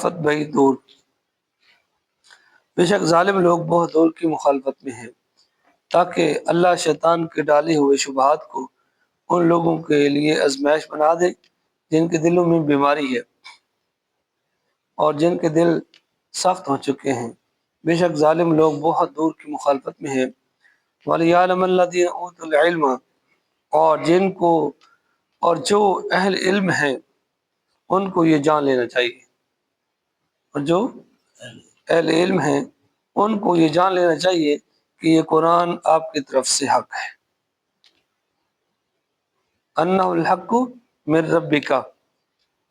مخالفت بعید دور، بے شک ظالم لوگ بہت دور کی مخالفت میں ہیں، تاکہ اللہ شیطان کے ڈالے ہوئے شبہات کو ان لوگوں کے لیے آزمائش بنا دے جن کے دلوں میں بیماری ہے اور جن کے دل سخت ہو چکے ہیں۔ بے شک ظالم لوگ بہت دور کی مخالفت میں ہیں۔ وَلِيَعْلَمَ الَّذِينَ أُوتُوا الْعِلْمَ، اور جو اہل علم ہیں ان کو یہ جان لینا چاہیے، اور جو اہل علم ہیں ان کو یہ جان لینا چاہیے کہ یہ قرآن آپ کی طرف سے حق ہے، انہ الحق من ربک،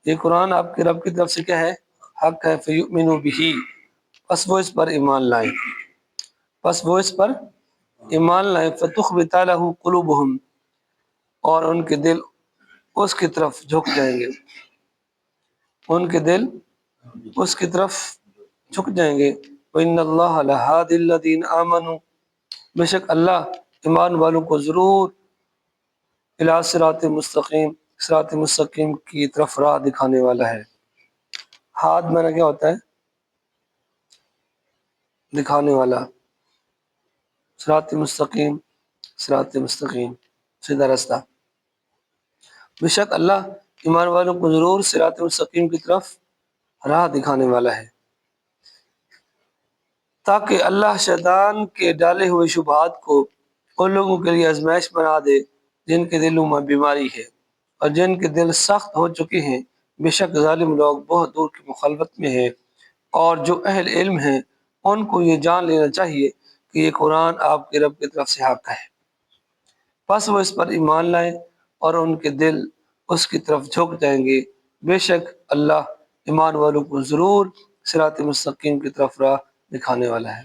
یہ قرآن آپ کے رب کی طرف سے کیا ہے؟ حق ہے۔ فیؤمنوا بہ، پس وہ اس پر ایمان لائیں، فتخبت لہ قلوبہم، اور ان کے دل اس کی طرف جھک جائیں گے، وَإِنَّ اللَّهَ لَهَادِ الَّذِينَ آمَنُوا، بے شک اللہ ایمان والوں کو ضرور الی صراط مستقیم، صراط مستقیم کی طرف راہ دکھانے والا ہے۔ ہاد معنی کیا ہوتا ہے؟ دکھانے والا، صراط مستقیم، صراط مستقیم سیدھا راستہ۔ بے شک اللہ ایمان والوں کو ضرور صراط مستقیم کی طرف راہ دکھانے والا ہے، تاکہ اللہ شیطان کے ڈالے ہوئے شبہات کو ان لوگوں کے لیے آزمائش بنا دے جن کے دلوں میں بیماری ہے اور جن کے دل سخت ہو چکے ہیں۔ بے شک ظالم لوگ بہت دور کی مخالفت میں ہیں، اور جو اہل علم ہیں ان کو یہ جان لینا چاہیے کہ یہ قرآن آپ کے رب کی طرف سے حق ہے، پس وہ اس پر ایمان لائیں اور ان کے دل اس کی طرف جھک جائیں گے۔ بے شک اللہ ایمان والوں کو ضرور صراط مستقیم کی طرف راہ دکھانے والا ہے۔